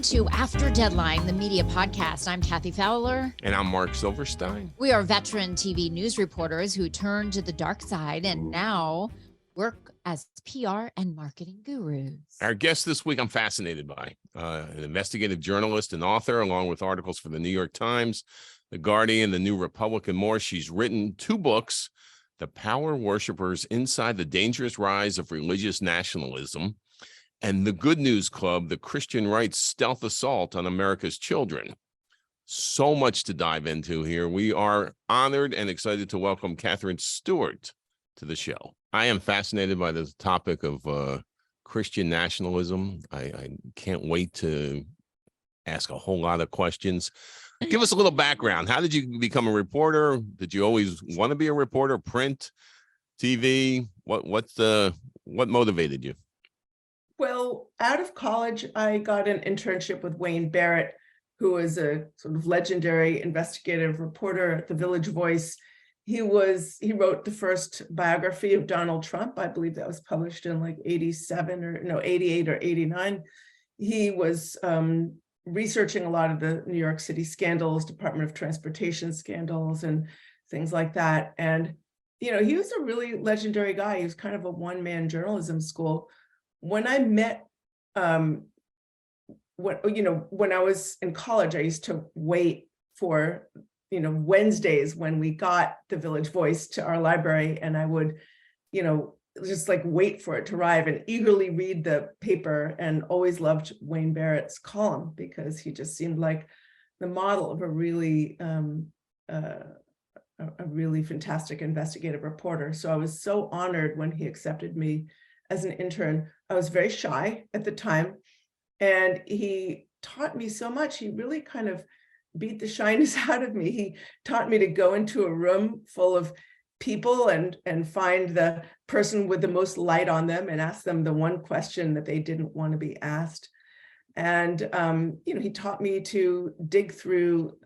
Welcome to After Deadline, the media podcast. I'm Kathy Fowler. And I'm Mark Silverstein. We are veteran TV news reporters who turned to the dark side and now work as PR and marketing gurus. Our guest this week I'm fascinated by, an investigative journalist and author, along with articles for the New York Times, The Guardian, The New Republic, and more. She's written 2 books, The Power Worshippers Inside the Dangerous Rise of Religious Nationalism, and The Good News Club, the Christian Right's Stealth Assault on America's Children. So much to dive into here. We are honored and excited to welcome Katherine Stewart to the show. I am fascinated by the topic of Christian nationalism. I can't wait to ask a whole lot of questions. Give us a little background. How did you become a reporter? Did you always want to be a reporter? Print, TV? What motivated you? Well, out of college, I got an internship with Wayne Barrett, who is a sort of legendary investigative reporter at the Village Voice. He wrote the first biography of Donald Trump. I believe that was published in like 88 or 89. He was researching a lot of the New York City scandals, Department of Transportation scandals and things like that. And, he was a really legendary guy. He was kind of a one-man journalism school. When I met, when I was in college, I used to wait for, Wednesdays when we got the Village Voice to our library, and I would, just like wait for it to arrive and eagerly read the paper, and always loved Wayne Barrett's column because he just seemed like the model of a really fantastic investigative reporter. So I was so honored when he accepted me as an intern. I was very shy at the time, and he taught me so much. He really kind of beat the shyness out of me. He taught me to go into a room full of people and find the person with the most light on them and ask them the one question that they didn't want to be asked. And, he taught me to dig through,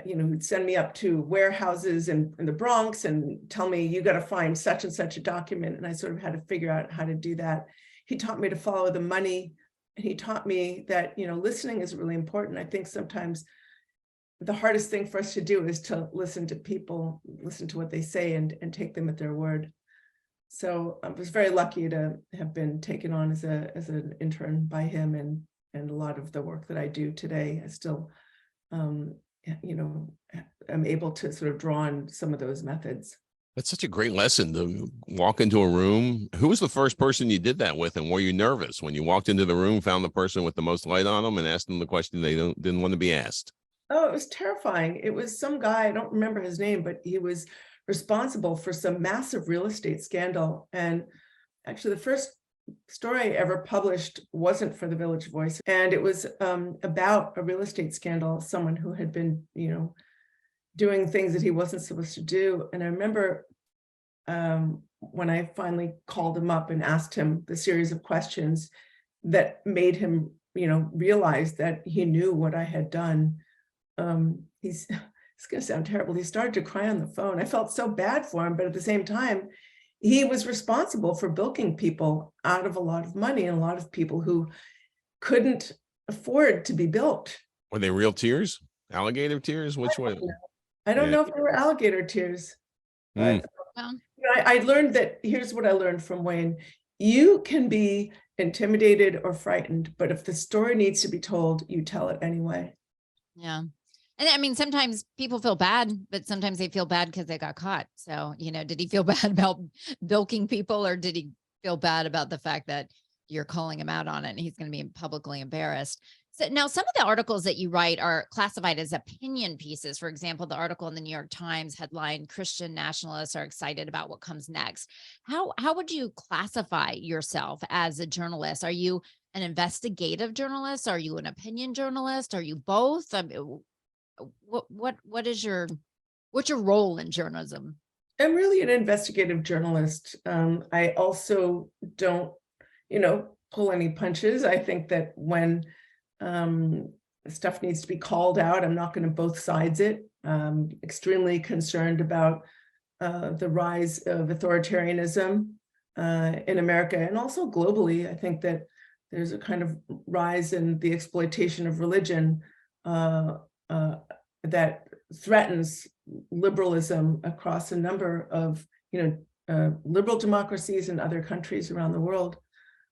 he'd send me up to warehouses in the Bronx and tell me, you got to find such and such a document. And I sort of had to figure out how to do that. He taught me to follow the money. And he taught me that, listening is really important. I think sometimes the hardest thing for us to do is to listen to people, listen to what they say and take them at their word. So I was very lucky to have been taken on as an intern by him, and a lot of the work that I do today, I still, I'm able to sort of draw on some of those methods. That's such a great lesson to walk into a room. Who was the first person you did that with? And were you nervous when you walked into the room, found the person with the most light on them and asked them the question they didn't want to be asked? Oh, it was terrifying. It was some guy, I don't remember his name, but he was responsible for some massive real estate scandal. And actually the first story I ever published wasn't for the Village Voice. And it was about a real estate scandal, someone who had been, doing things that he wasn't supposed to do. And I remember when I finally called him up and asked him the series of questions that made him, realize that he knew what I had done. It's going to sound terrible. He started to cry on the phone. I felt so bad for him, but at the same time, he was responsible for bilking people out of a lot of money, and a lot of people who couldn't afford to be bilked. Were they real tears? Alligator tears? Which way? I don't know if they were alligator tears. But, I learned that, here's what I learned from Wayne. You can be intimidated or frightened, but if the story needs to be told, you tell it anyway. Yeah. And I mean, sometimes people feel bad, but sometimes they feel bad because they got caught. So, did he feel bad about bilking people, or did he feel bad about the fact that you're calling him out on it and he's going to be publicly embarrassed? So now some of the articles that you write are classified as opinion pieces. For example, the article in the New York Times headline, Christian nationalists are excited about what comes next. How would you classify yourself as a journalist? Are you an investigative journalist? Are you an opinion journalist? Are you both? What's your role in journalism? I'm really an investigative journalist. I also don't, pull any punches. I think that when stuff needs to be called out, I'm not going to both sides it. Extremely concerned about the rise of authoritarianism in America and also globally. I think that there's a kind of rise in the exploitation of religion that threatens liberalism across a number of, liberal democracies and other countries around the world.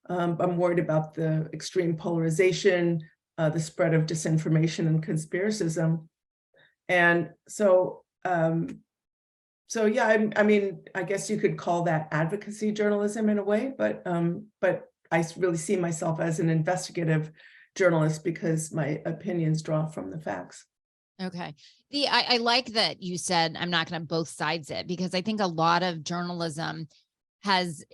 I'm worried about the extreme polarization, the spread of disinformation and conspiracism. And so, yeah, I mean, I guess you could call that advocacy journalism in a way, but I really see myself as an investigative journalist because my opinions draw from the facts. Okay. I like that you said, I'm not going to both sides it, because I think a lot of journalism has,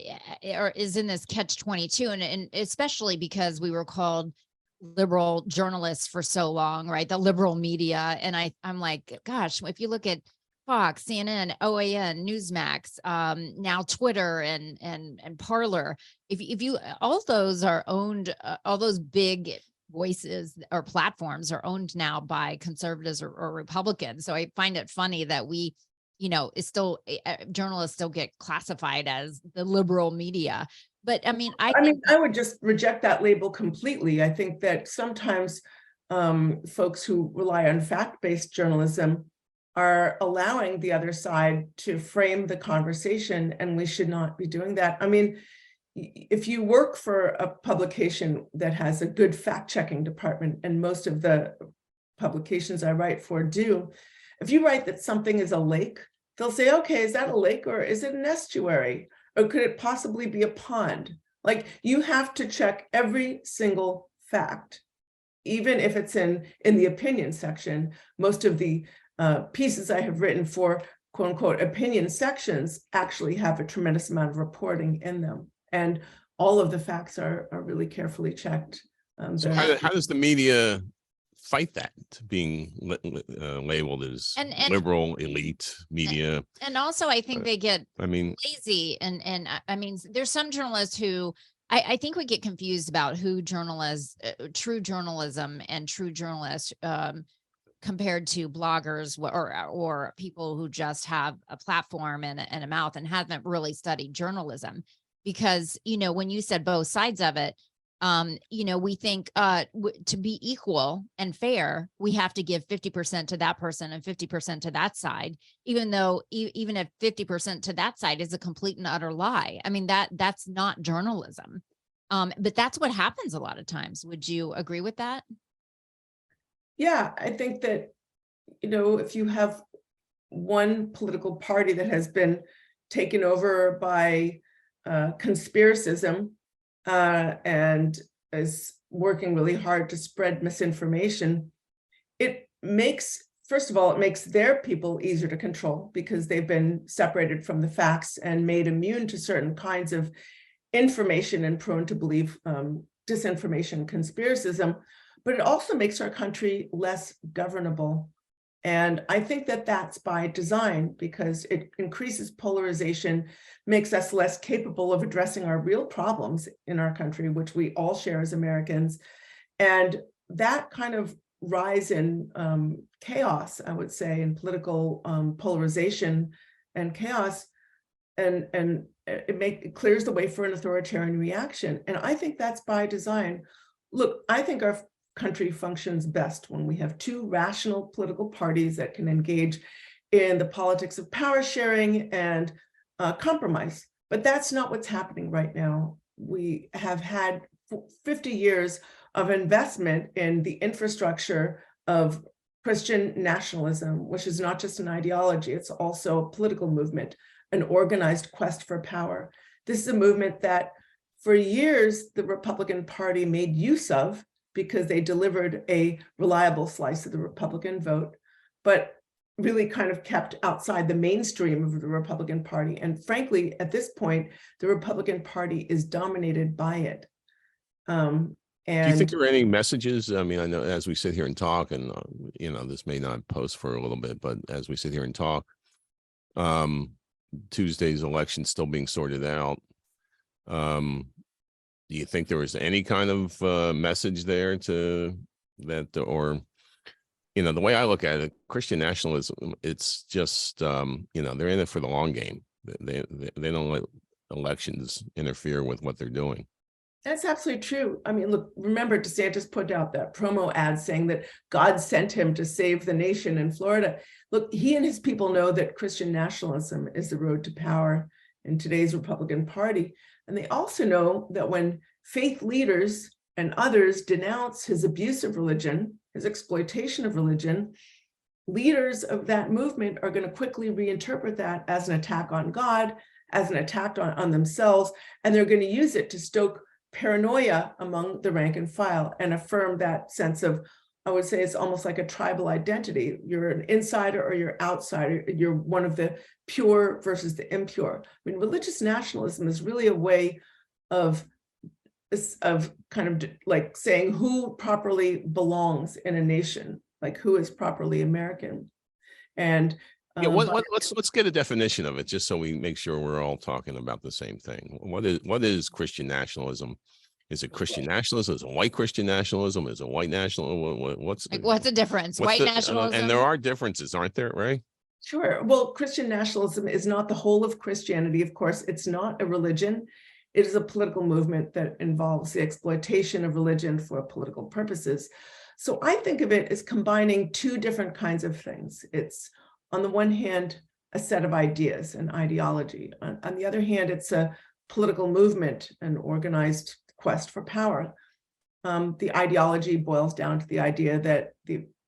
or is in this catch-22, and especially because we were called liberal journalists for so long, right? The liberal media. And I'm like, gosh, if you look at Fox, CNN, OAN, Newsmax, now Twitter and Parler, if you, all those are owned, all those big voices or platforms are owned now by conservatives or Republicans. So I find it funny that we, it's still, journalists still get classified as the liberal media. But I mean, I would just reject that label completely. I think that sometimes folks who rely on fact-based journalism are allowing the other side to frame the conversation, and we should not be doing that. I mean, if you work for a publication that has a good fact-checking department, and most of the publications I write for do, if you write that something is a lake, they'll say, okay, is that a lake or is it an estuary? Or could it possibly be a pond? Like, you have to check every single fact, even if it's in the opinion section. Most of the pieces I have written for quote unquote opinion sections actually have a tremendous amount of reporting in them. And all of the facts are really carefully checked. So how does the media fight that, being labeled as and liberal elite media? And also, I think they get lazy. And I mean, there's some journalists who I think we get confused about who journalists, true journalism and true journalists compared to bloggers or people who just have a platform and a mouth and haven't really studied journalism. Because, when you said both sides of it, we think to be equal and fair, we have to give 50% to that person and 50% to that side, even though even if 50% to that side is a complete and utter lie. I mean, that's not journalism. But that's what happens a lot of times. Would you agree with that? Yeah, I think that, if you have one political party that has been taken over by conspiracism and is working really hard to spread misinformation, it makes, first of all, it makes their people easier to control because they've been separated from the facts and made immune to certain kinds of information and prone to believe disinformation, conspiracism. But it also makes our country less governable. And I think that that's by design, because it increases polarization, makes us less capable of addressing our real problems in our country, which we all share as Americans. And that kind of rise in chaos, I would say, in political polarization and chaos, and it clears the way for an authoritarian reaction. And I think that's by design. Look, I think our country functions best when we have two rational political parties that can engage in the politics of power sharing and compromise. But that's not what's happening right now. We have had 50 years of investment in the infrastructure of Christian nationalism, which is not just an ideology, it's also a political movement, an organized quest for power. This is a movement that for years the Republican Party made use of because they delivered a reliable slice of the Republican vote, but really kind of kept outside the mainstream of the Republican Party. And frankly, at this point, the Republican Party is dominated by it. And do you think there are any messages? I mean, I know as we sit here and talk, and this may not post for a little bit, but as we sit here and talk, Tuesday's election still being sorted out. Do you think there was any kind of message there to that, or, the way I look at it, Christian nationalism, it's just, they're in it for the long game. They don't let elections interfere with what they're doing. That's absolutely true. I mean, look, remember DeSantis put out that promo ad saying that God sent him to save the nation in Florida. Look, he and his people know that Christian nationalism is the road to power in today's Republican Party. And they also know that when faith leaders and others denounce his abuse of religion, his exploitation of religion, leaders of that movement are going to quickly reinterpret that as an attack on God, as an attack on themselves, and they're going to use it to stoke paranoia among the rank and file and affirm that sense of, I would say it's almost like a tribal identity. You're an insider or you're outsider. You're one of the pure versus the impure. I mean, religious nationalism is really a way of kind of like saying who properly belongs in a nation, like who is properly American. And Yeah, let's get a definition of it, just so we make sure we're all talking about the same thing. What is Christian nationalism? Is it Christian nationalism? Is it white Christian nationalism? Is it white national? What's the difference? what's White nationalism. And there are differences, aren't there, Ray? Sure. Well, Christian nationalism is not the whole of Christianity. Of course, it's not a religion. It is a political movement that involves the exploitation of religion for political purposes. So I think of it as combining two different kinds of things. It's, on the one hand, a set of ideas and ideology. On the other hand, it's a political movement, an organized quest for power. The ideology boils down to the idea that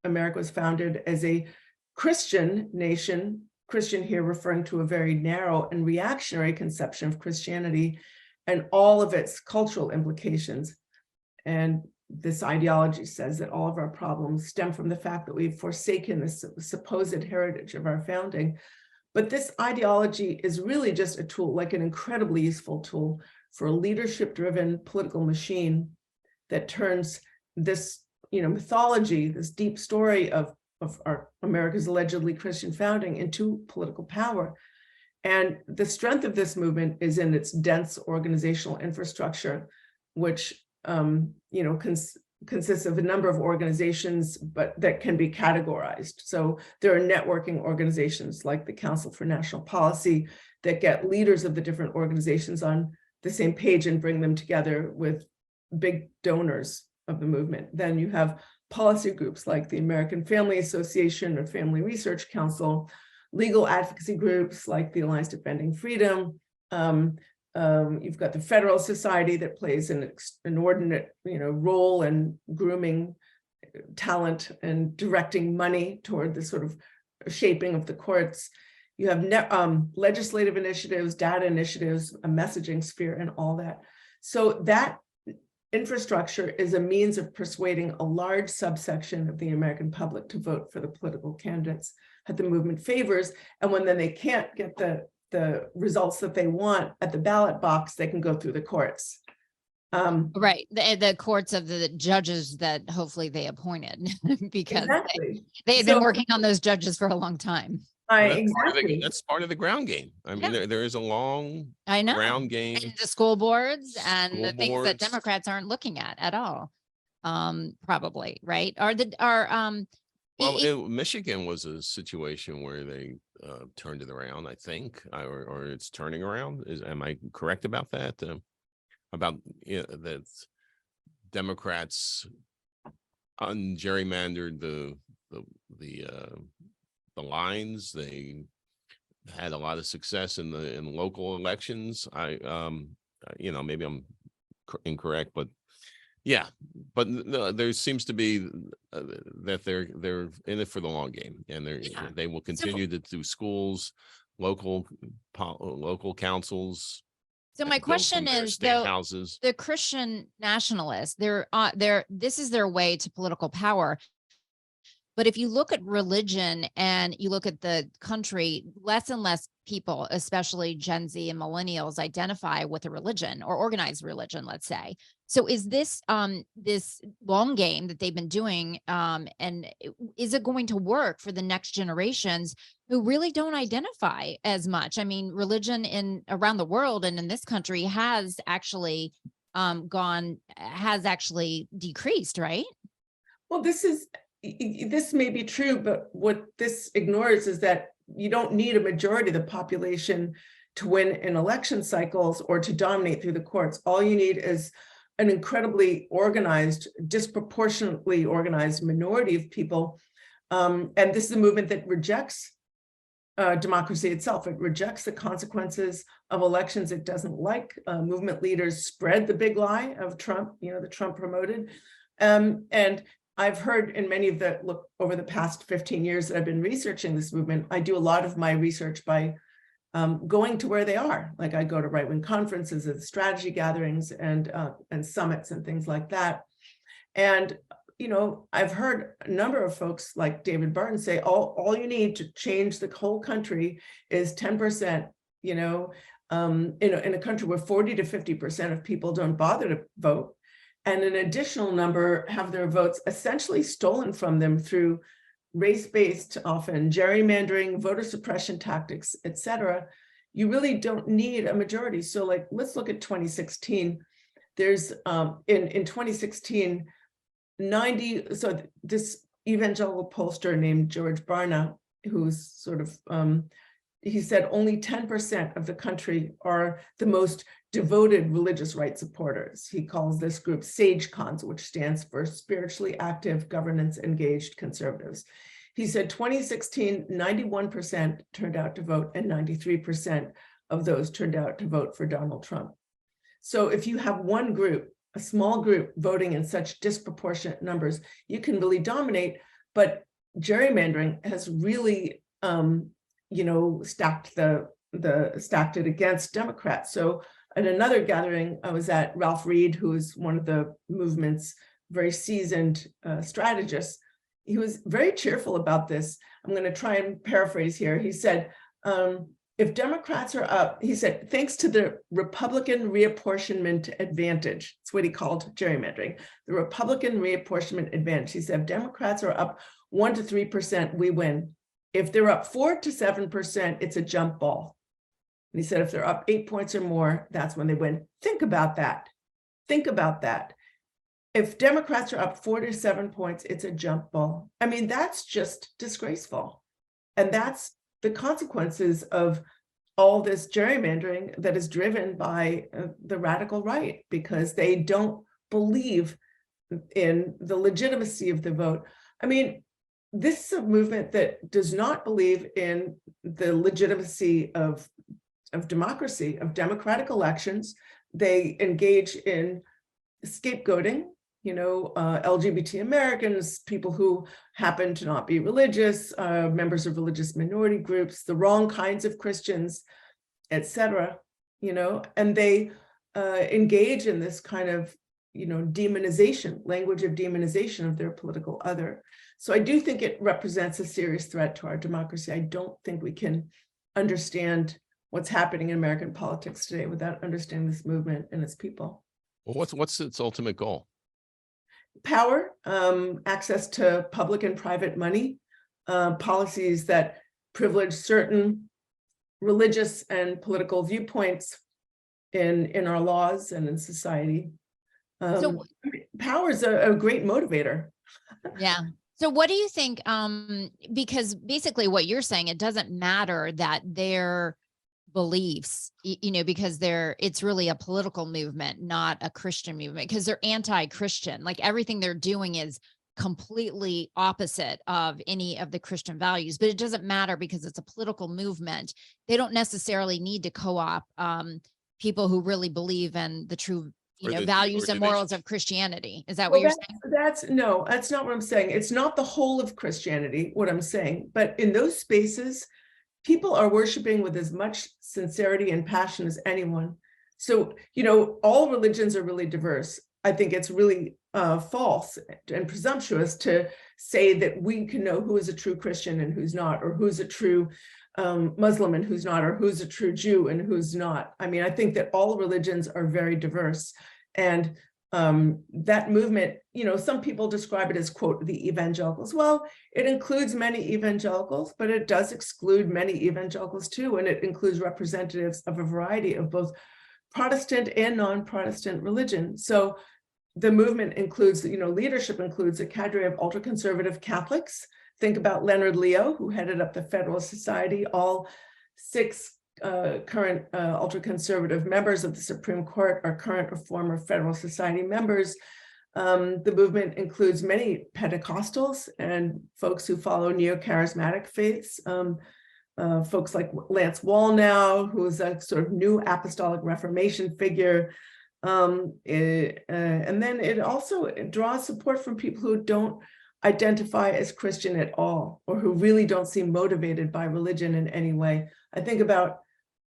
America was founded as a Christian nation, Christian here referring to a very narrow and reactionary conception of Christianity and all of its cultural implications. And this ideology says that all of our problems stem from the fact that we've forsaken this supposed heritage of our founding. But this ideology is really just a tool, like an incredibly useful tool for a leadership-driven political machine that turns this, mythology, this deep story of our America's allegedly Christian founding into political power. And the strength of this movement is in its dense organizational infrastructure, which consists of a number of organizations, but that can be categorized. So there are networking organizations like the Council for National Policy that get leaders of the different organizations on the same page and bring them together with big donors of the movement. Then you have policy groups like the American Family Association or Family Research Council, legal advocacy groups like the Alliance Defending Freedom. You've got the Federal Society that plays an inordinate, role in grooming talent and directing money toward the sort of shaping of the courts. You have legislative initiatives, data initiatives, a messaging sphere, and all that. So that infrastructure is a means of persuading a large subsection of the American public to vote for the political candidates that the movement favors. And when then they can't get the results that they want at the ballot box, they can go through the courts. Right. The courts of the judges that hopefully they appointed because exactly. they had been working on those judges for a long time. That's part of the ground game. I mean, there is a long ground game. And the school boards and the things that Democrats aren't looking at all. Probably, right? Well, Michigan was a situation where they turned it around, I think, or it's turning around. Am I correct about that? About that Democrats ungerrymandered the lines. They had a lot of success in local elections. Maybe I'm incorrect, but yeah, but no, there seems to be that they're in it for the long game, and they will continue to do schools, local councils. So my question is, though, the Christian nationalists, this is their way to political power. But if you look at religion and you look at the country, less and less people, especially Gen Z and millennials, identify with a religion or organized religion, let's say. So is this this long game that they've been doing, and is it going to work for the next generations who really don't identify as much? I mean, religion around the world and in this country has actually decreased, right? Well, this may be true, but what this ignores is that you don't need a majority of the population to win in election cycles or to dominate through the courts. All you need is an incredibly organized, disproportionately organized minority of people. And this is a movement that rejects democracy itself. It rejects the consequences of elections it doesn't like. Movement leaders spread the big lie of Trump, that Trump promoted. And I've heard in many of over the past 15 years that I've been researching this movement, I do a lot of my research by going to where they are. Like I go to right-wing conferences and strategy gatherings and summits and things like that. And I've heard a number of folks like David Barton say, all you need to change the whole country is 10%, in a country where 40 to 50% of people don't bother to vote. And an additional number have their votes essentially stolen from them through race-based, often gerrymandering, voter suppression tactics, et cetera. You really don't need a majority. So let's look at 2016. There's in 2016, this evangelical pollster named George Barna, who's sort of, he said only 10% of the country are the most devoted religious right supporters. He calls this group SAGE-Cons, which stands for Spiritually Active, Governance Engaged Conservatives. He said 2016, 91% turned out to vote and 93% of those turned out to vote for Donald Trump. So if you have one group, a small group voting in such disproportionate numbers, you can really dominate. But gerrymandering has really, stacked it against Democrats. So at another gathering I was at, Ralph Reed, who is one of the movement's very seasoned strategists, he was very cheerful about this. I'm going to try and paraphrase here. He said, if Democrats are up, he said, thanks to the Republican reapportionment advantage, that's what he called gerrymandering, the Republican reapportionment advantage. He said, if Democrats are up 1 to 3%, we win. If they're up 4 to 7%, it's a jump ball. And he said, if they're up 8 points or more, that's when they win. Think about that. Think about that. If Democrats are up 4 to 7 points, it's a jump ball. I mean, that's just disgraceful. And that's the consequences of all this gerrymandering that is driven by the radical right, because they don't believe in the legitimacy of the vote. I mean, this is a movement that does not believe in the legitimacy of democracy, of democratic elections. They engage in scapegoating, LGBT Americans, people who happen to not be religious, members of religious minority groups, the wrong kinds of Christians, et cetera, and they engage in this kind of, demonization, language of demonization of their political other. So I do think it represents a serious threat to our democracy. I don't think we can understand what's happening in American politics today without understanding this movement and its people. Well, what's its ultimate goal? Power, access to public and private money, policies that privilege certain religious and political viewpoints in our laws and in society. Power is a great motivator. Yeah. So what do you think? Because basically what you're saying, it doesn't matter that their beliefs, because it's really a political movement, not a Christian movement, because they're anti-Christian. Like everything they're doing is completely opposite of any of the Christian values, but it doesn't matter because it's a political movement. They don't necessarily need to co-opt people who really believe in the true values and morals of Christianity. Is that what you're saying? No, that's not what I'm saying. It's not the whole of Christianity, what I'm saying, but in those spaces, people are worshiping with as much sincerity and passion as anyone. So, all religions are really diverse. I think it's really false and presumptuous to say that we can know who is a true Christian and who's not, or who's a true Muslim and who's not, or who's a true Jew and who's not. I mean, I think that all religions are very diverse. And that movement, some people describe it as, quote, the evangelicals. Well, it includes many evangelicals, but it does exclude many evangelicals too. And it includes representatives of a variety of both Protestant and non-Protestant religion. So the movement includes, leadership includes a cadre of ultra-conservative Catholics. Think about Leonard Leo, who headed up the Federalist Society. All 6 current ultra-conservative members of the Supreme Court are current or former Federal Society members. The movement includes many Pentecostals and folks who follow neo-charismatic faiths, folks like Lance Wallnau, who is a sort of new apostolic Reformation figure. And then it also draws support from people who don't identify as Christian at all, or who really don't seem motivated by religion in any way. I think about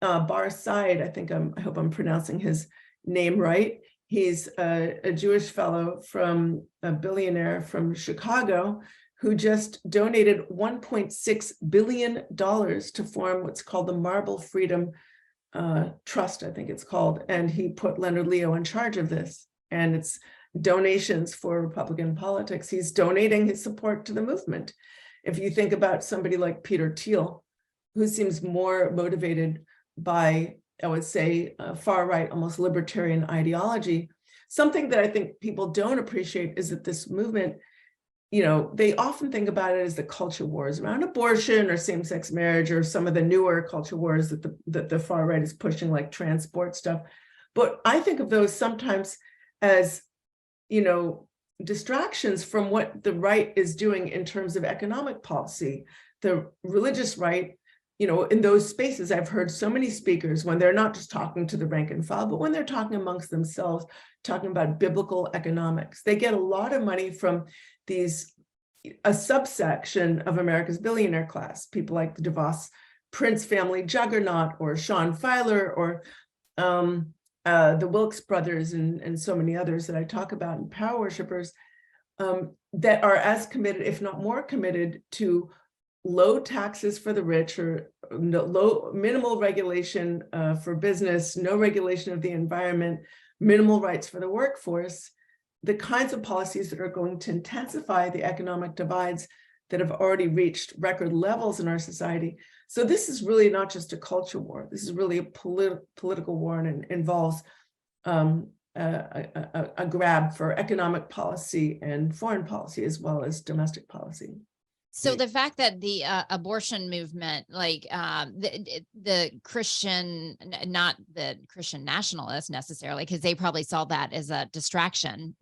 Bar Said. I hope I'm pronouncing his name right. He's a Jewish fellow a billionaire from Chicago, who just donated $1.6 billion to form what's called the Marble Freedom Trust, I think it's called. And he put Leonard Leo in charge of this. And it's donations for Republican politics. He's donating his support to the movement. If you think about somebody like Peter Thiel, who seems more motivated by, I would say, far-right, almost libertarian ideology, something that I think people don't appreciate is that this movement, they often think about it as the culture wars around abortion or same-sex marriage or some of the newer culture wars that the far right is pushing, like transport stuff. But I think of those sometimes as, distractions from what the right is doing in terms of economic policy. The religious right, in those spaces, I've heard so many speakers, when they're not just talking to the rank and file, but when they're talking amongst themselves, talking about biblical economics. They get a lot of money from a subsection of America's billionaire class, people like the DeVos Prince family juggernaut, or Sean Filer, or the Wilkes brothers, and so many others that I talk about, and power worshipers that are as committed, if not more committed, to low taxes for the rich, or minimal regulation for business, no regulation of the environment, minimal rights for the workforce, the kinds of policies that are going to intensify the economic divides that have already reached record levels in our society. So this is really not just a culture war. This is really a political war, and it involves a grab for economic policy and foreign policy, as well as domestic policy. So the fact that the abortion movement, like the Christian, not the Christian nationalists necessarily, because they probably saw that as a distraction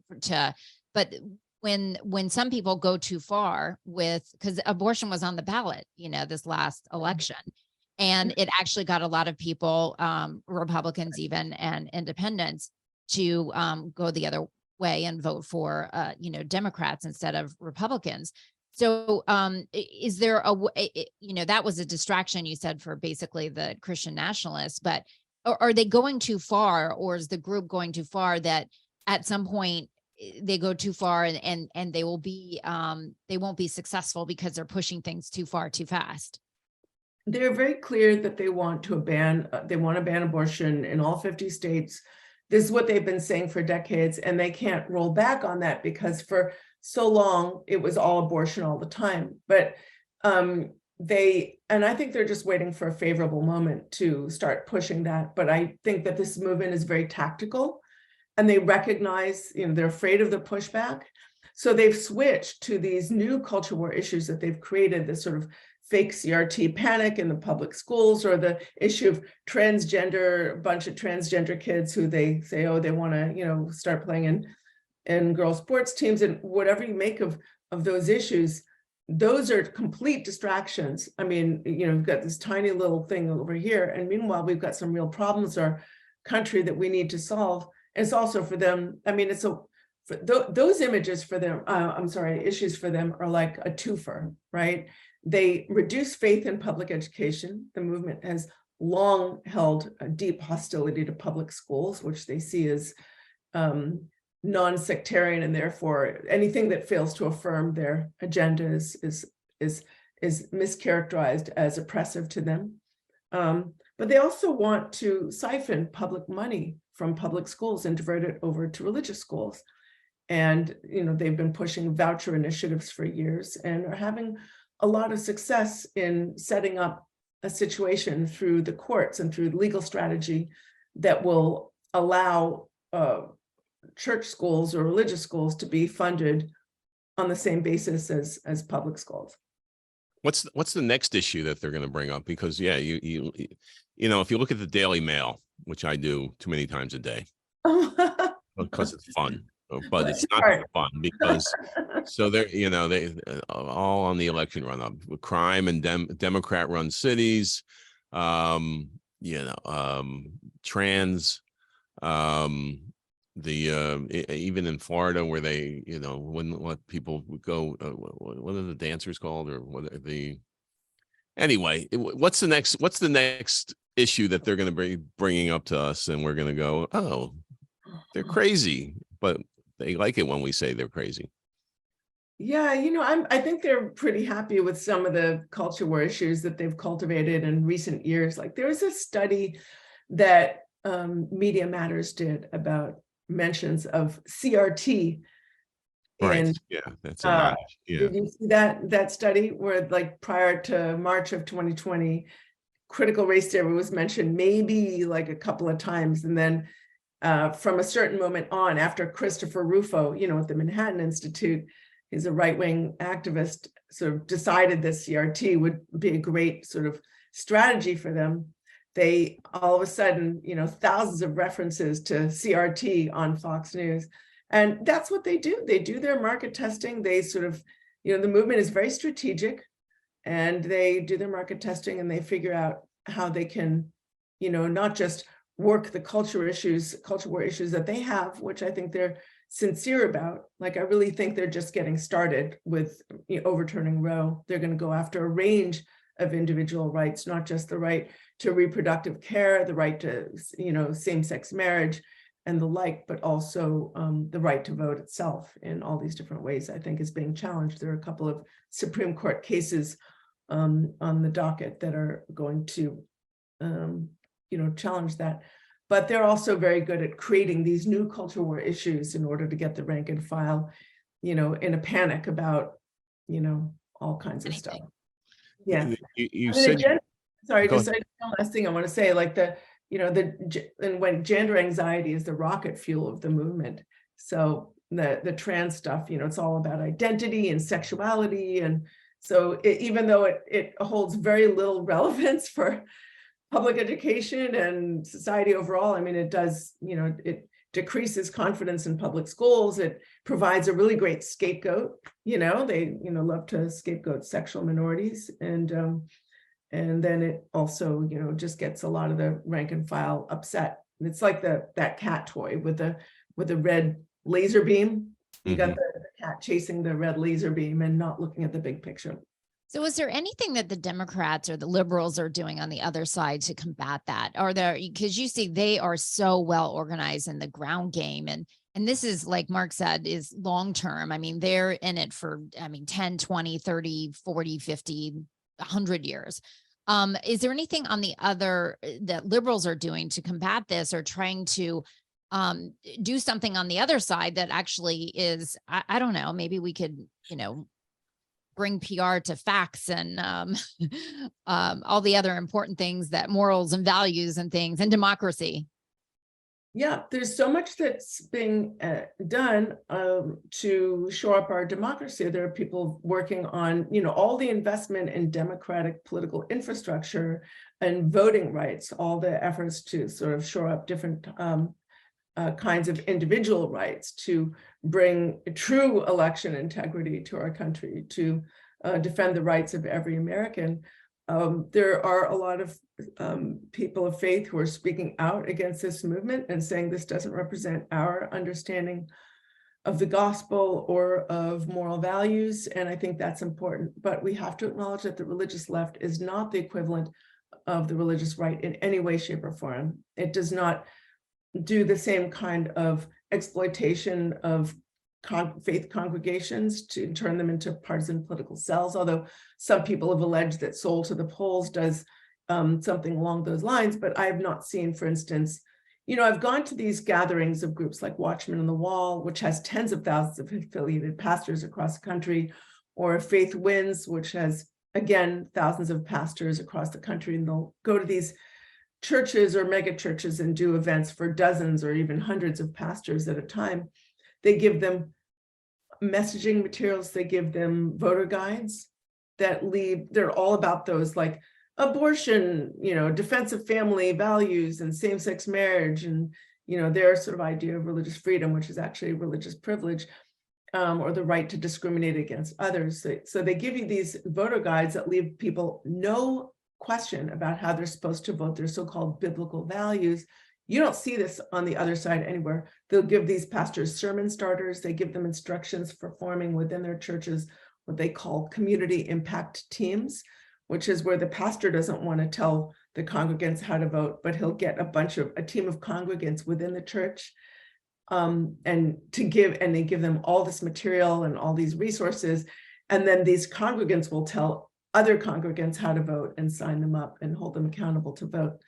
but when some people go too far because abortion was on the ballot, this last election, and it actually got a lot of people, Republicans even, and independents, to go the other way and vote for, Democrats instead of Republicans. So is there that was a distraction, you said, for basically the Christian nationalists, but are they going too far, or is the group going too far that at some point they go too far and they won't be successful because they're pushing things too far, too fast? They're very clear that they want to ban abortion in all 50 states. This is what they've been saying for decades, and they can't roll back on that because for so long it was all abortion all the time. But I think they're just waiting for a favorable moment to start pushing that. But I think that this movement is very tactical, and they recognize, they're afraid of the pushback. So they've switched to these new culture war issues that they've created, this sort of fake CRT panic in the public schools, or the issue of a bunch of transgender kids who they say, they want to, start playing in girls' sports teams, and whatever you make of those issues, those are complete distractions. I mean, we've got this tiny little thing over here, and meanwhile, we've got some real problems in our country that we need to solve. It's also for them, I mean, those images for them, issues for them are like a twofer, right? They reduce faith in public education. The movement has long held a deep hostility to public schools, which they see as non-sectarian, and therefore anything that fails to affirm their agenda is mischaracterized as oppressive to them. But they also want to siphon public money from public schools and divert it over to religious schools. And they've been pushing voucher initiatives for years and are having a lot of success in setting up a situation through the courts and through legal strategy that will allow church schools or religious schools to be funded on the same basis as public schools. What's the next issue that they're going to bring up? Because yeah, you know, if you look at the Daily Mail, which I do too many times a day because it's fun, but it's not Right. fun because so they're, you know, they all on the election run up with crime and Democrat run cities, you know, trans, even in Florida where they, you know, wouldn't let people go, what are the dancers called, or what are the, anyway, what's the next issue that they're going to be bringing up to us, and we're going to go, oh, they're crazy, but they like it when we say they're crazy. Yeah, you know, I think they're pretty happy with some of the culture war issues that they've cultivated in recent years. Like there was a study that Media Matters did about mentions of CRT Right. in Yeah, that's a notch. Yeah. did you see that study where, like, prior to March of 2020, critical race theory was mentioned maybe like a couple of times, and then from a certain moment on, after Christopher Rufo, you know, at the Manhattan Institute, he's a right-wing activist, sort of decided that CRT would be a great sort of strategy for them. They all of a sudden, you know, thousands of references to CRT on Fox News. And that's what they do. They do their market testing. They sort of, you know, the movement is very strategic, and they do their market testing and they figure out how they can, you know, not just work the culture war issues that they have, which I think they're sincere about. Like, I really think they're just getting started with, you know, overturning Roe. They're going to go after a range of individual rights, not just the right to reproductive care, the right to, you know, same-sex marriage and the like, but also the right to vote itself in all these different ways, I think, is being challenged. There are a couple of Supreme Court cases on the docket that are going to, you know, challenge that. But they're also very good at creating these new culture war issues in order to get the rank and file, you know, in a panic about, you know, all kinds of stuff. Yeah. You I mean, said, sorry, go just one last thing I want to say, like the, you know, and when gender anxiety is the rocket fuel of the movement. So the trans stuff, you know, it's all about identity and sexuality. And so even though it holds very little relevance for public education and society overall, I mean, it does, you know, it decreases confidence in public schools. It provides a really great scapegoat. You know, they, you know, love to scapegoat sexual minorities. And then it also, you know, just gets a lot of the rank and file upset. And it's like that cat toy with the red laser beam. You got the cat chasing the red laser beam and not looking at the big picture. So is there anything that the Democrats or the liberals are doing on the other side to combat that? Are there, because you see, they are so well organized in the ground game. And this is, like Mark said, is long-term. I mean, they're in it for, I mean, 10, 20, 30, 40, 50, 100 years. Is there anything on the other that liberals are doing to combat this, or trying to do something on the other side that actually is, I don't know, maybe we could, you know, bring PR to facts and all the other important things, that morals and values and things, and democracy? Yeah, there's so much that's being done to shore up our democracy. There are people working on, you know, all the investment in democratic political infrastructure and voting rights, all the efforts to sort of shore up different kinds of individual rights, to bring true election integrity to our country, to defend the rights of every American. There are a lot of people of faith who are speaking out against this movement and saying this doesn't represent our understanding of the gospel or of moral values. And I think that's important. But we have to acknowledge that the religious left is not the equivalent of the religious right in any way, shape, or form. It does not do the same kind of exploitation of faith congregations to turn them into partisan political cells, although some people have alleged that Soul to the Polls does something along those lines. But I have not seen, for instance, you know, I've gone to these gatherings of groups like Watchmen on the Wall, which has tens of thousands of affiliated pastors across the country, or Faith Wins, which has, again, thousands of pastors across the country. And they'll go to these churches or mega churches and do events for dozens or even hundreds of pastors at a time. They give them messaging materials, they give them voter guides, that leave, they're all about those like abortion, defense of family values and same-sex marriage, and their sort of idea of religious freedom, which is actually religious privilege, or the right to discriminate against others. So they give you these voter guides that leave people no question about how they're supposed to vote, their so-called biblical values. You don't see this on the other side anywhere. They'll give these pastors sermon starters. They give them instructions for forming within their churches what they call community impact teams, which is where the pastor doesn't want to tell the congregants how to vote, but he'll get a team of congregants within the church, and they give them all this material and all these resources. And then these congregants will tell other congregants how to vote and sign them up and hold them accountable to vote.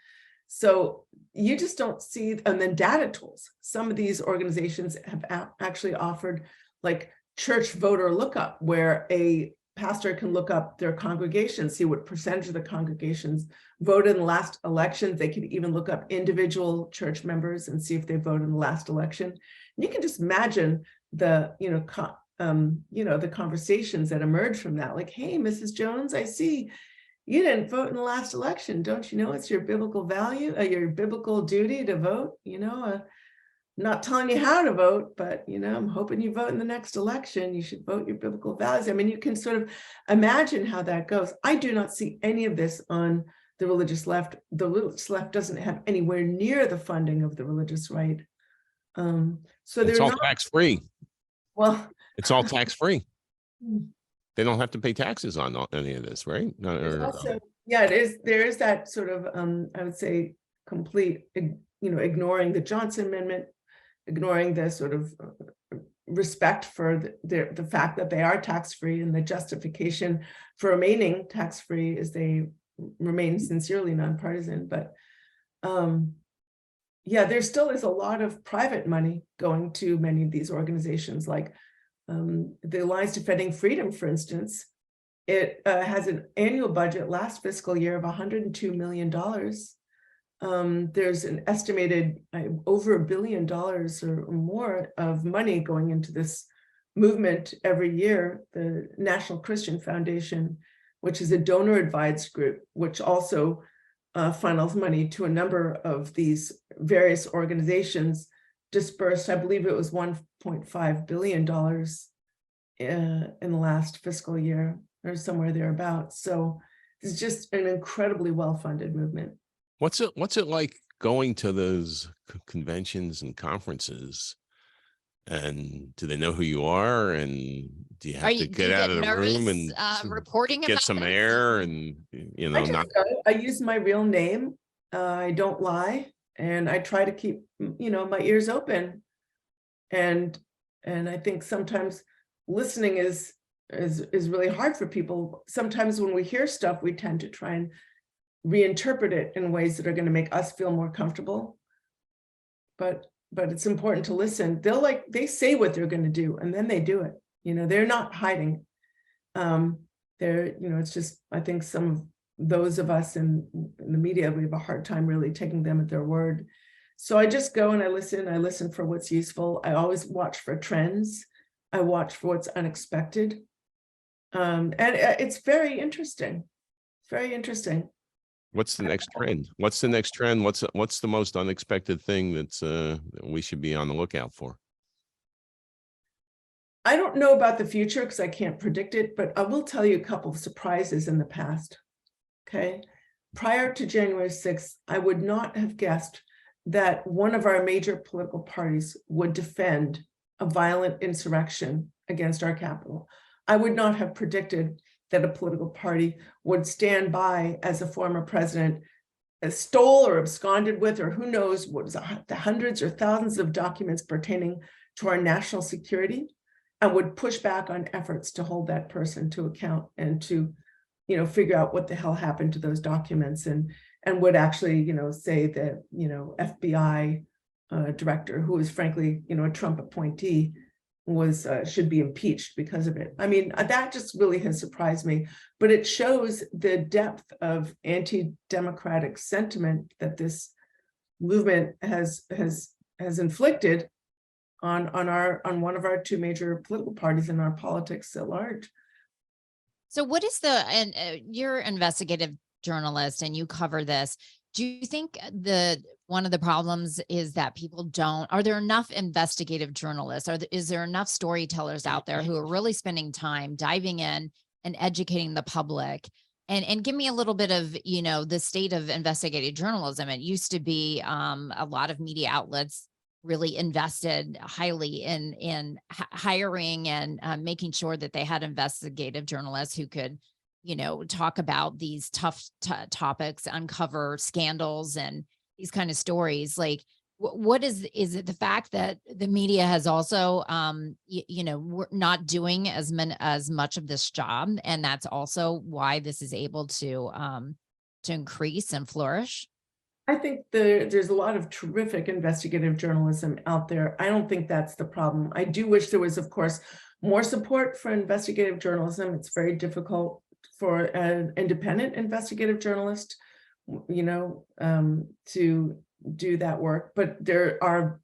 So you just don't see, and then data tools. Some of these organizations have actually offered like church voter lookup, where a pastor can look up their congregation, see what percentage of the congregations voted in the last election. They could even look up individual church members and see if they voted in the last election. And you can just imagine the, the conversations that emerge from that. Like, hey, Mrs. Jones, I see you didn't vote in the last election. Don't you know it's your biblical value, your biblical duty to vote? Not telling you how to vote, but I'm hoping you vote in the next election. You should vote your biblical values. I mean, you can sort of imagine how that goes. I do not see any of this on the religious left. The religious left doesn't have anywhere near the funding of the religious right. So It's they're all not tax-free. well. It's all tax-free. They don't have to pay taxes on any of this, right? Also, yeah, it is. There is that sort of, I would say, complete, ignoring the Johnson Amendment, ignoring the sort of respect for the fact that they are tax-free, and the justification for remaining tax-free is they remain sincerely nonpartisan. But yeah, there still is a lot of private money going to many of these organizations, like the Alliance Defending Freedom, for instance. It has an annual budget last fiscal year of $102 million. There's an estimated over $1 billion or more of money going into this movement every year. The National Christian Foundation, which is a donor advised group, which also funnels money to a number of these various organizations, dispersed, I believe it was $1.5 billion in the last fiscal year, or somewhere thereabouts. So it's just an incredibly well-funded movement. What's it like going to those conventions and conferences? And do they know who you are? And do you have to get out of the room and reporting get some air? And I use my real name. I don't lie, and I try to keep my ears open. And I think sometimes listening is really hard for people. Sometimes when we hear stuff, we tend to try and reinterpret it in ways that are going to make us feel more comfortable. But it's important to listen. They say what they're going to do, and then they do it. They're not hiding. It's just, I think some of those of us in the media, we have a hard time really taking them at their word. So I just go and I listen for what's useful. I always watch for trends. I watch for what's unexpected. And it's very interesting. Very interesting. What's the next trend? What's the next trend? What's the most unexpected thing that we should be on the lookout for? I don't know about the future because I can't predict it, but I will tell you a couple of surprises in the past. Okay. Prior to January 6th, I would not have guessed that one of our major political parties would defend a violent insurrection against our capital. I would not have predicted that a political party would stand by as a former president stole or absconded with, or who knows what was the hundreds or thousands of documents pertaining to our national security, and would push back on efforts to hold that person to account and to, figure out what the hell happened to those documents, and would actually, say that, FBI director, who is frankly, a Trump appointee, should be impeached because of it. I mean, that just really has surprised me, but it shows the depth of anti-democratic sentiment that this movement has inflicted on one of our two major political parties in our politics at large. So what is and you're an investigative journalist and you cover this. Do you think one of the problems is that are there enough investigative journalists? Is there enough storytellers out there who are really spending time diving in and educating the public? And give me a little bit of, the state of investigative journalism. It used to be a lot of media outlets really invested highly in hiring and making sure that they had investigative journalists who could, talk about these tough topics, uncover scandals and these kind of stories. Like, what is it the fact that the media has also, we're not doing as much of this job, and that's also why this is able to increase and flourish? I think there's a lot of terrific investigative journalism out there. I don't think that's the problem. I do wish there was, of course, more support for investigative journalism. It's very difficult for an independent investigative journalist, to do that work. But there are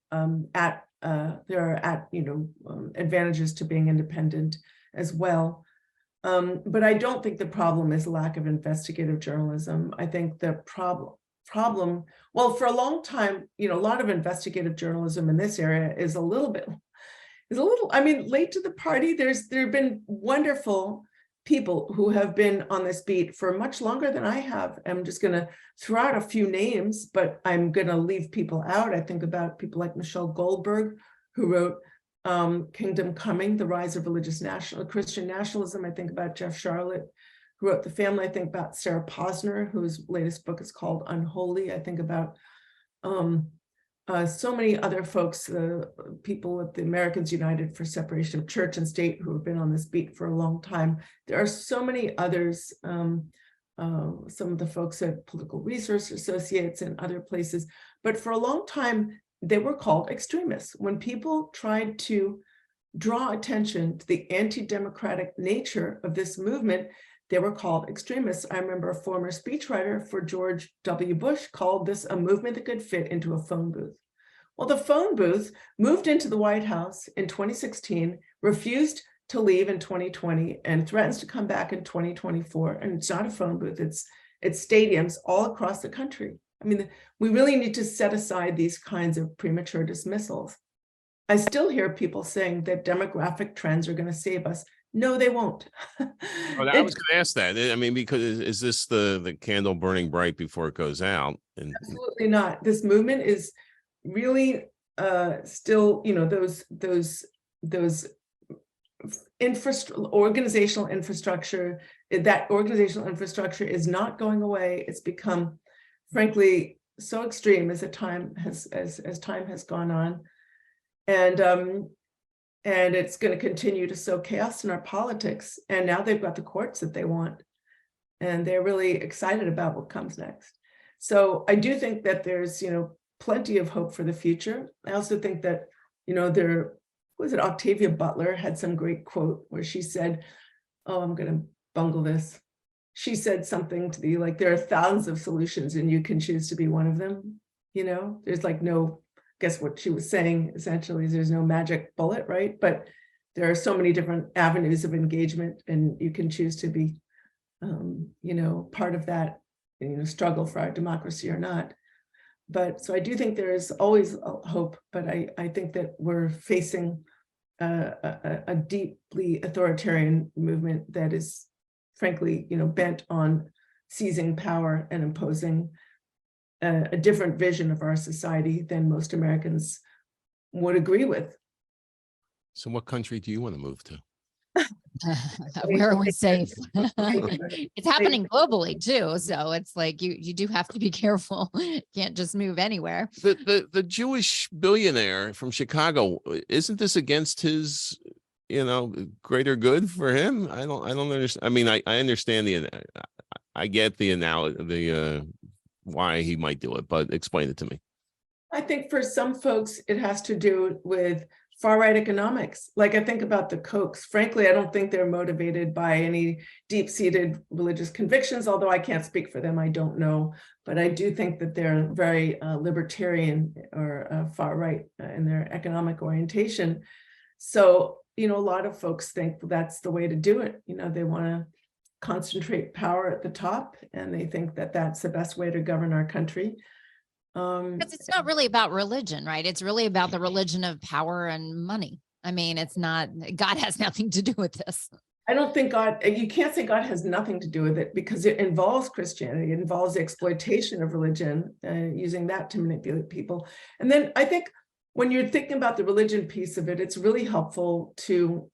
advantages to being independent as well. But I don't think the problem is lack of investigative journalism. I think the problem, well, for a long time, a lot of investigative journalism in this area is a little, late to the party. There have been wonderful people who have been on this beat for much longer than I have. I'm just going to throw out a few names, but I'm going to leave people out. I think about people like Michelle Goldberg, who wrote Kingdom Coming, The Rise of Christian Nationalism. I think about Jeff Sharlet, who wrote The Family. I think about Sarah Posner, whose latest book is called Unholy. I think about so many other folks, people at the Americans United for Separation of Church and State, who have been on this beat for a long time. There are so many others, some of the folks at Political Resource Associates and other places. But for a long time, they were called extremists. When people tried to draw attention to the anti-democratic nature of this movement, they were called extremists. I remember a former speechwriter for George W. Bush called this a movement that could fit into a phone booth. Well, the phone booth moved into the White House in 2016, refused to leave in 2020, and threatens to come back in 2024. And it's not a phone booth, it's stadiums all across the country. I mean, we really need to set aside these kinds of premature dismissals. I still hear people saying that demographic trends are going to save us. No, they won't. Well, I was going to ask that. I mean, because is this the candle burning bright before it goes out? And absolutely not. This movement is really still, those organizational infrastructure. That organizational infrastructure is not going away. It's become, frankly, so extreme as time has gone on, and it's going to continue to sow chaos in our politics. And now they've got the courts that they want, and they're really excited about what comes next. So I do think that there's, plenty of hope for the future. I also think that, Octavia Butler had some great quote where she said, oh, I'm going to bungle this. She said something to the like, there are thousands of solutions and you can choose to be one of them. There's like no, guess what she was saying essentially is there's no magic bullet, right? But there are so many different avenues of engagement, and you can choose to be, part of that, struggle for our democracy or not. But so I do think there is always hope, but I think that we're facing a deeply authoritarian movement that is, frankly, bent on seizing power and imposing a different vision of our society than most Americans would agree with. so what country do you want to move to? Where are we safe? It's happening globally too. So it's like you do have to be careful. Can't just move anywhere. The Jewish billionaire from Chicago, isn't this against his, greater good for him? I don't understand. I mean, I understand I get the analogy, why he might do it, but explain it to me. I think for some folks, it has to do with far-right economics. Like I think about the Kochs. Frankly, I don't think they're motivated by any deep-seated religious convictions, although I can't speak for them. I don't know. But I do think that they're very libertarian or far-right in their economic orientation. So, a lot of folks think that's the way to do it. They want to concentrate power at the top, and they think that that's the best way to govern our country. Because it's not really about religion, right? It's really about the religion of power and money. I mean, it's not, God has nothing to do with this. I don't think God, you can't say God has nothing to do with it, because it involves Christianity. It involves the exploitation of religion, using that to manipulate people. And then I think when you're thinking about the religion piece of it, it's really helpful to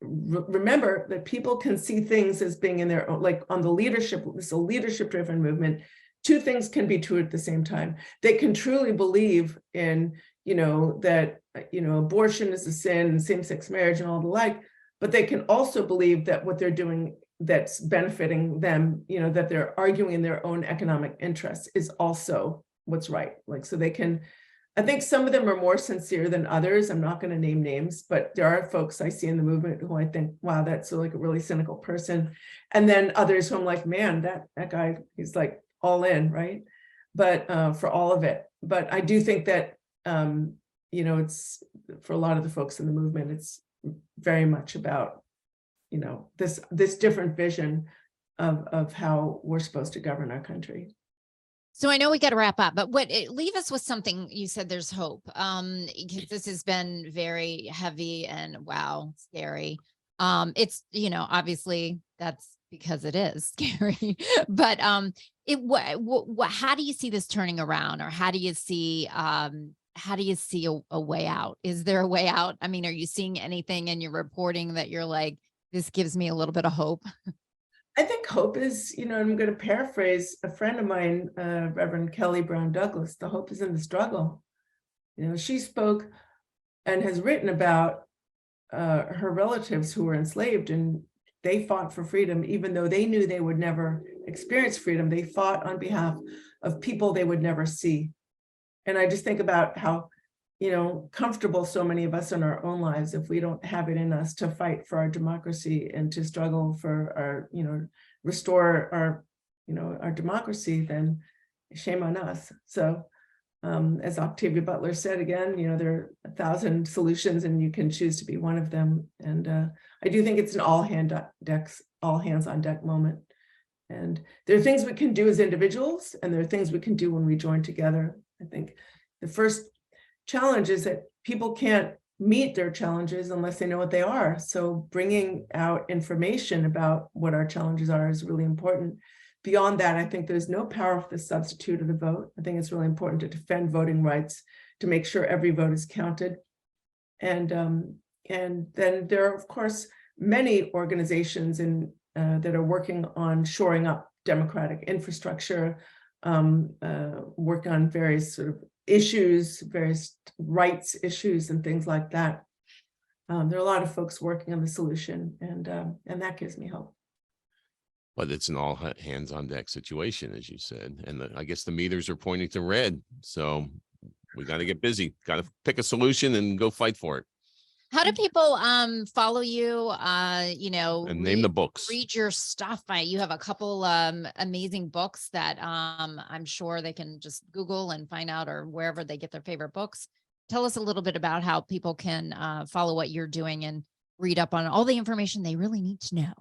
remember that people can see things as being in their own, like on the leadership, this is a leadership driven movement. Two things can be true at the same time. They can truly believe in, that, abortion is a sin and same-sex marriage and all the like, but they can also believe that what they're doing that's benefiting them, that they're arguing in their own economic interests is also what's right. Like, so they can, I think some of them are more sincere than others. I'm not going to name names, but there are folks I see in the movement who I think, wow, that's like a really cynical person. And then others who I'm like, man, that guy, he's like all in, right? But for all of it. But I do think that, it's for a lot of the folks in the movement, it's very much about, this different vision of how we're supposed to govern our country. So I know we got to wrap up, but leave us with something. You said there's hope. Because this has been very heavy and wow, scary. It's, obviously that's because it is scary, but how do you see this turning around, or how do you see a way out? Is there a way out? I mean, are you seeing anything in your reporting that you're like, this gives me a little bit of hope? I think hope is, I'm going to paraphrase a friend of mine, Reverend Kelly Brown Douglas, the hope is in the struggle. She spoke and has written about her relatives who were enslaved, and they fought for freedom, even though they knew they would never experience freedom. They fought on behalf of people they would never see. And I just think about how, comfortable so many of us in our own lives, if we don't have it in us to fight for our democracy and to struggle for our, restore our, our democracy, then shame on us. So as Octavia Butler said again, there are 1,000 solutions and you can choose to be one of them. And I do think it's an all hands on deck moment. And there are things we can do as individuals, and there are things we can do when we join together. I think the first challenge is that people can't meet their challenges unless they know what they are. So bringing out information about what our challenges are is really important. Beyond that, I think there's no powerful substitute of the vote. I think it's really important to defend voting rights, to make sure every vote is counted. And then there are, of course, many organizations that are working on shoring up democratic infrastructure, work on various sort of issues, various rights issues and things like that. There are a lot of folks working on the solution, and that gives me hope. But it's an all hands on deck situation, as you said, and I guess the meters are pointing to red. So we got to get busy, got to pick a solution and go fight for it. How do people follow you? And name the books. Read your stuff. You have a couple amazing books that I'm sure they can just Google and find out, or wherever they get their favorite books. Tell us a little bit about how people can follow what you're doing and read up on all the information they really need to know.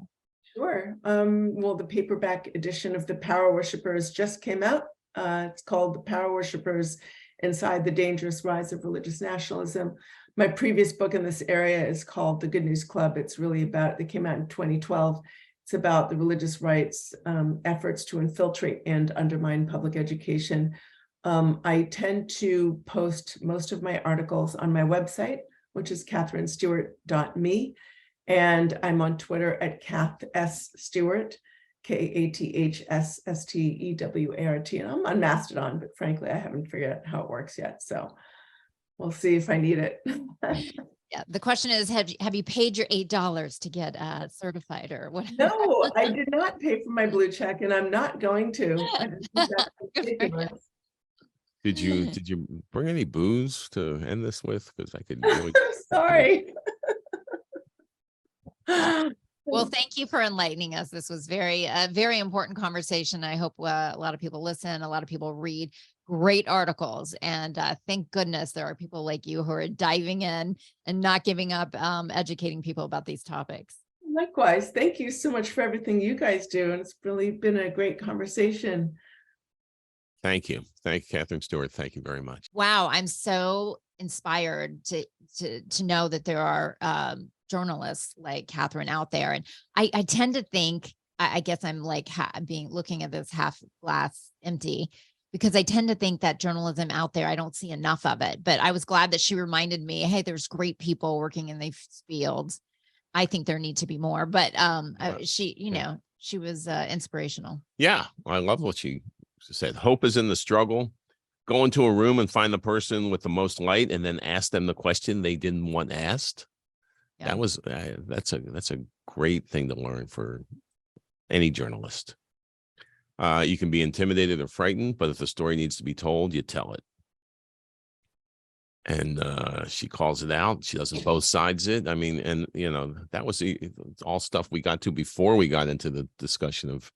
Sure. Well, the paperback edition of The Power Worshippers just came out. It's called The Power Worshippers: Inside the Dangerous Rise of Religious Nationalism. My previous book in this area is called The Good News Club. It's really about, it came out in 2012. It's about the religious rights efforts to infiltrate and undermine public education. I tend to post most of my articles on my website, which is katherinestewart.me. And I'm on Twitter at Kath S. Stewart, KATHSSTEWART. And I'm on Mastodon, but frankly, I haven't figured out how it works yet. So we'll see if I need it. Yeah. The question is, have you paid your $8 to get certified or what? No, I did not pay for my blue check, and I'm not going to. I just think that's ridiculous. Did you bring any booze to end this with? Because I could really. Sorry. Well, thank you for enlightening us. This was very important conversation. I hope a lot of people listen, a lot of people read great articles, and thank goodness there are people like you who are diving in and not giving up, educating people about these topics. Likewise, thank you so much for everything you guys do. And it's really been a great conversation. Thank you. Thank you, Katherine Stewart. Thank you very much. Wow, I'm so inspired to know that there are journalists like Katherine out there. And I tend to think, I guess I'm like looking at this half glass empty, because I tend to think that journalism out there, I don't see enough of it. But I was glad that she reminded me, hey, there's great people working in these fields. I think there need to be more, but she, she was inspirational. Yeah, I love what she said. Hope is in the struggle. Go into a room and find the person with the most light, and then ask them the question they didn't want asked. Yeah. That's a great thing to learn for any journalist. You can be intimidated or frightened, but if the story needs to be told, you tell it. And she calls it out. She doesn't both sides it. I mean, and that was all stuff we got to before we got into the discussion of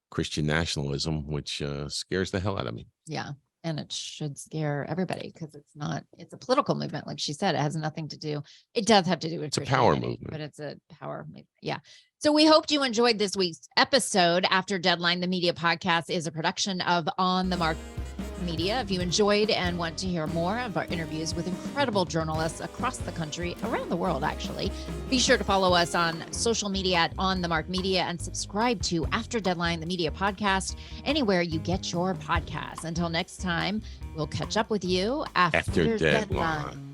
Christian nationalism, which scares the hell out of me. Yeah. And it should scare everybody, because it's a political movement. Like she said, it has nothing to do. It does have to do with It's a power Christianity, movement. but it's a power movement. Yeah. So we hoped you enjoyed this week's episode. After Deadline, the media podcast is a production of On the Mark Media. If you enjoyed and want to hear more of our interviews with incredible journalists across the country, around the world, actually, be sure to follow us on social media at On the Mark Media and subscribe to After Deadline, the media podcast, anywhere you get your podcasts. Until next time, we'll catch up with you after Deadline. Deadline.